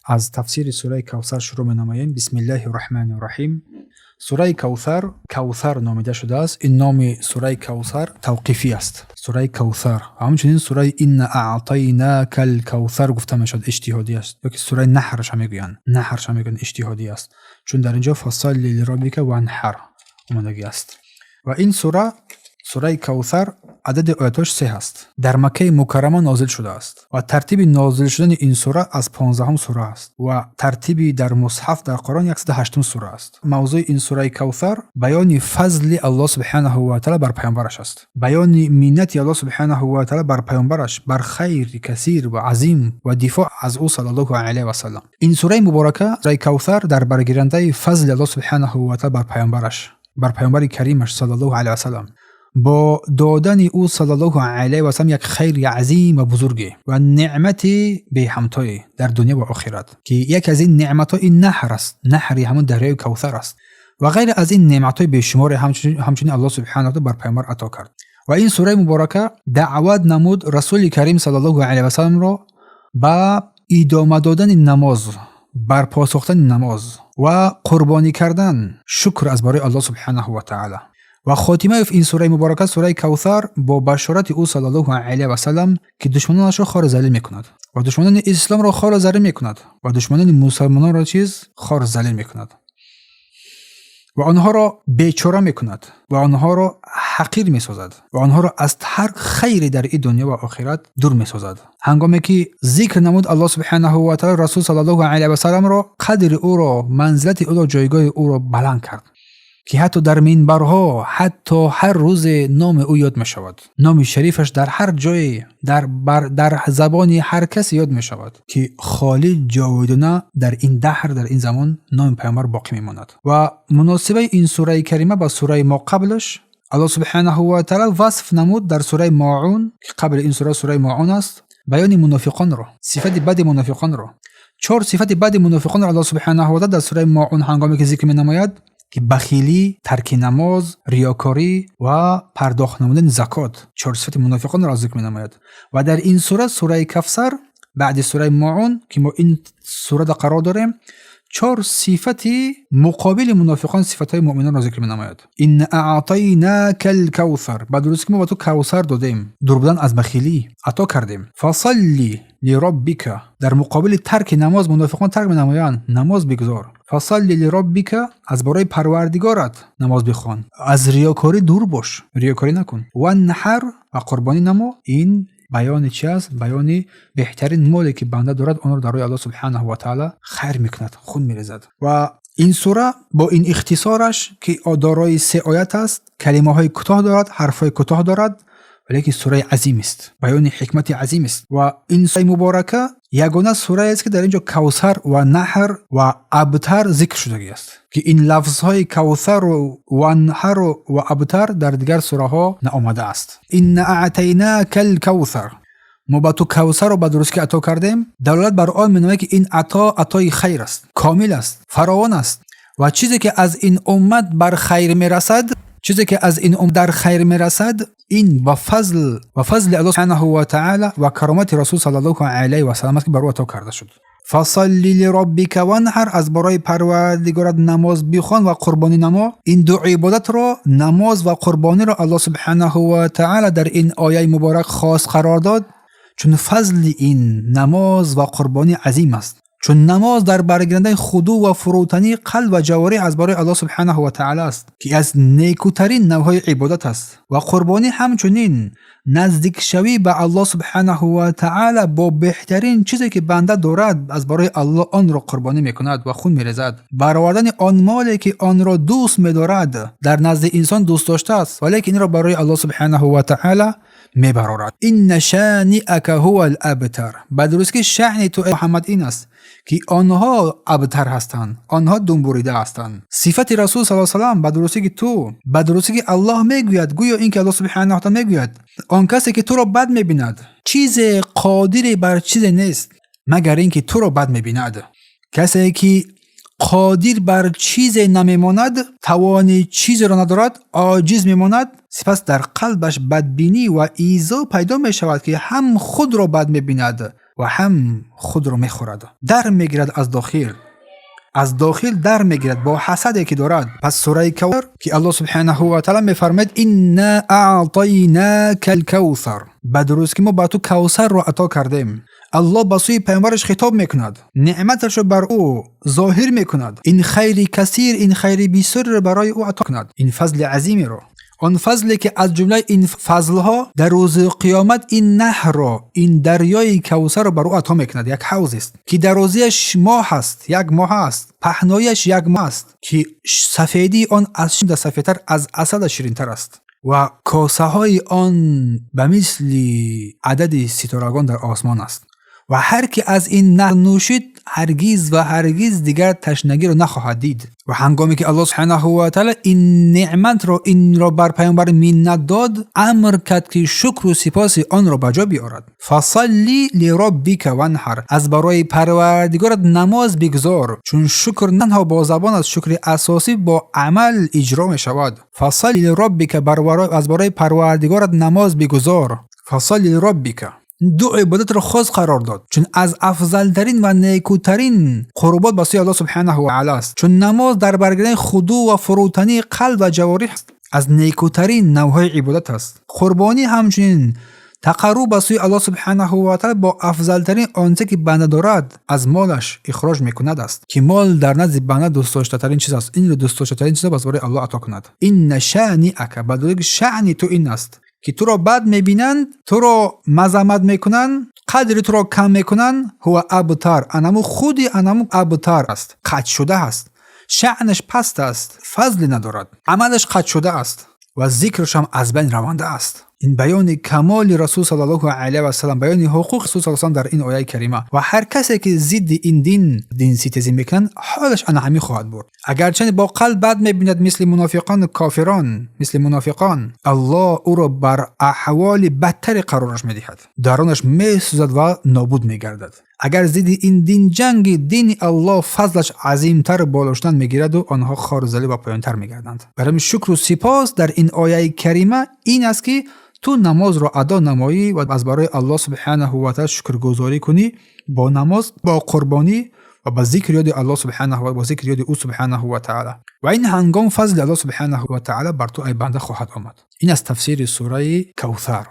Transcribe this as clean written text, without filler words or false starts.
از تفسیر سوره کوثر شروع می‌نماییم. بسم الله الرحمن الرحیم. سوره کوثر نامیده شده است. این نام سوره کوثر توقیفی است. سوره کوثر همچنین سوره این اعطیناک الکوثر گفته میشد، اجتهادی است. یا که سوره نحرش هم میگویند، اجتهادی است، چون در اینجا فصل لربک وانحر اومدگی است. و این سوره کوثر عدد آیاتش 3 است. در مکه مکرمه نازل شده است و ترتیب نازل شدن این سوره از 15 سوره است و ترتیبی در مصحف در قرآن 108 سوره است. موضوع این سوره کوثر بیان فضل الله سبحانه و تعالی بر پیامبرش است. بیان منت الله سبحانه و تعالی بر پیامبرش، بر خیر کثیر و عظیم و دفاع از او صلی الله علیه و سلم. این سوره مبارکه سوره کوثر در برگیرنده فضل الله سبحانه و تعالی بر پیامبرش، بر پیامبر کریمش صلی الله علیه و سلم، با دادن او صلی الله علیه و سلم یک خیر عظیم و بزرگی و نعمتی به همتای در دنیا و آخرت، که یک از این نعمت‌ها این نهر است. نهری همون دریای کوثر است و غیر از این نعمت‌های به شمار همچنین الله سبحانه و تعالی بر پیامبر عطا کرد. و این سوره مبارکه دعوت نمود رسول کریم صلی الله علیه و سلم را با ادامه دادن نماز، برپا ساختن نماز و قربانی کردن شکر از برای الله سبحانه و تعالی. و خاتمه این سوره مبارکه سوره کوثر با بشارت او صلی الله علیه و سلم که دشمنانش را خار ذلیل میکند و دشمنان اسلام را خار ذلیل میکند و دشمنان مسلمانان را خار ذلیل میکند و آنها را بیچاره میکند و آنها را حقیر میسازد و آنها را از هر خیری در این دنیا و آخرت دور میسازد. هنگامی که ذکر نمود الله سبحانه و تعالی رسول صلی الله علیه و سلم را، قدر او را، منزلت او را، جایگاه او را بلند کرد که حتی در منبرها، حتی هر روز نام او یاد می شود. نام شریفش در هر جای، در زبان هر کسی یاد می شود که خالد جاودانه در این دهر، در این زمان نام پیامبر باقی می ماند. و مناسبه این سوره کریمه با سوره ما قبلش، الله سبحانه و تعالی وصف نمود در سوره ماعون که قبل این سوره ماعون است، بیان منافقان را، صفت بد منافقان را. 4 صفت بد منافقان را الله سبحانه و تعالی در سوره ماعون هنگامی که ذکر می نماید که بخیلی، ترک نماز، ریاکاری و پرداخت نمودن زکات، 4 صفت منافقان را ذکر می‌نماید. و در این سوره کوثر بعد سوره ماعون که ما این سوره را قرار داریم، 4 صفتی مقابل منافقان، صفت‌های مؤمنان را ذکر می‌نماید. این اعطیناک الکوثر، بدرست که ما به تو کوثر دادیم، دور بودن از بخیلی عطا کردیم. فصلی لربک، در مقابل ترک نماز منافقان ترک می‌نمایند، نماز بگذار. فصلی لربک، از برای پروردگارت نماز بخوان، از ریاکاری دور باش، ریاکاری نکن. و نحر، و قربانی نما. این بیان چی است؟ بیان بهترین مالی که بنده دارد آن را در روی الله سبحانه و تعالی خیر میکند، خون میریزد. و این سوره با این اختصارش که دارای 3 آیت است، کلمه های کوتاه دارد، حرف های کوتاه دارد، ولی سوره عظیم است، بیان حکمت عظیم است. و این سوره مبارکه یگانه سوره است که در اینجا کوثر و نحر و ابتر ذکر شده است، که این لفظ های کوثر و نحر و ابتر در دیگر سوره ها نآمده است. این اعطیناک الکوثر، ما با تو کوثر رو بدرست که عطا کردیم، دلالت بر آن می‌نماید که این عطای خیر است، کامل است، فراوان است و چیزی که از این امت بر خیر میرسد، در خیر میرسد، این با فضل الله سبحانه و تعالی و کرامت رسول صلی الله علیه و سلم که بر او عطا کرده شد. فصلی لربک وانحر، از برای پروردگارت نماز بخوان و قربانی نما. این دو عبادت را، نماز و قربانی را، الله سبحانه و تعالی در این آیه مبارک خاص قرار داد، چون فضل این نماز و قربانی عظیم است. چون نماز در برگیرنده خضوع و فروتنی قلب و جوارح از برای الله سبحانه و تعالی است که از نیکوترین نوعهای عبادت است. و قربانی همچنین نزدیک شوی به الله سبحانه و تعالی با بهترین چیزی که بنده دارد از برای الله آن را قربانی میکند و خون میریزد. برآوردن آن مالی که آن را دوست می‌دارد، در نزد انسان دوست داشته است، ولی این را برای الله سبحانه و تعالی میبرارد. این شانئک هو الابتر، بدرست که شأن تو محمد این است که آنها ابتر هستند، آنها دنبوریده هستند. صفت رسول صلی الله علیه و سلم بدرستی که الله میگوید، گویا این که الله سبحانه و تعالی میگوید، آن کسی که تو را بد میبیند چیز قادری بر چیز نیست مگر این که تو را بد میبیند. کسی که قادر بر چیز نمیماند، توان چیز را ندارد، عاجز میماند، سپس در قلبش بدبینی و ایذا پیدا می شود که هم خود را بد میبیند و هم خود رو میخورد. در میگیرد از داخل در میگیرد با حسدی که دارد. پس سوره کوثر که الله سبحانه و تعالی میفرماید انا اعطیناک الکوثر، بدروز که ما با تو کوثر رو عطا کردیم. الله با سوی پیامبرش خطاب میکند، نعمتش رو بر او ظاهر میکند. این خیر کثیر، این خیر بسیار برای او عطا کند. این فضل عظیمی رو، آن فضلی که از جمله این فضلها در روز قیامت این نهر را، این دریای کوثر رو بر او عطا میکند. یک حوض است که در روزیش ماه است، یک ماه است، پهنایش یک ماه است که سفیدی آن از شد سفیدتر از عسل شیرینتر است و کاسه های آن به مثل عدد ستارگان در آسمان است و هر که از این نهر نوشید هرگز و هرگز دیگر تشنگی رو نخواهد دید. و هنگامی که الله سبحانه و تعالی این نعمت رو این را بر پیامبر منت داد، امر کرد که شکر و سپاس آن را بجا بیارد. فصلی لربک وانحر، از برای پروردگارت نماز بگزار، چون شکر نه با زبان از شکر اساسی با عمل اجرا می شود. فصلی لربک، از برای پروردگارت نماز بگزار. فصلی لربک، دو عبادت را خاص قرار داد، چون از افضل ترین و نیکوترین قربات به سوی الله سبحانه و تعالی است. چون نماز در برگردن خضوع و فروتنی قلب و جوارح است، از نیکوترین نوعهای عبادت است. قربانی همچنین تقرب به سوی الله سبحانه و تعالی با افضل ترین آنچه که بنده دارد از مالش اخراج میکند است، که مال در نزد بنده دوست داشته ترین چیز است. این رو دوست داشته ترین چیز است برای الله عطا کند. این شأنک، بدون شأن تو این است که تو را بد میبینند، تو را مذمت میکنند، قدر تو را کم میکنند. هو ابتر، انمو خودی انمو ابتر است، قطع شده است، شأنش پست است، فضل ندارد، عملش قطع شده است و ذکرش هم از بین رونده است. این بیان کمال رسول صلی الله علیه و سلم، بیان حقوق رسول صلی الله علیه و سلم در این آیه کریمه. و هر کسی که ضد این دین ستیزی میکنن، حالش انهمی خواهد بود. اگرچه با قلب بد میبیند مثل منافقان کافران، مثل منافقان، الله او را بر احوال بدتر قرارش میدهد، درونش میسوزد و نابود میگردد. اگر ضد این دین جنگ دین الله، فضلش عظیمتر بالاشتن میگیرد و آنها خارزلی و پایانتر میگردند. برای شکر و سپاس در این آیه کریمه این است که تو نماز را ادا نمایی و از برای الله سبحانه و تعالی شکرگزاری کنی با نماز، با قربانی و با ذکر یاد الله سبحانه و با ذکر یاد او سبحانه و تعالی. و این هنگام فضل الله سبحانه و تعالی بر تو ای بنده خواهد آمد. این از تفسیر سوره کوثر.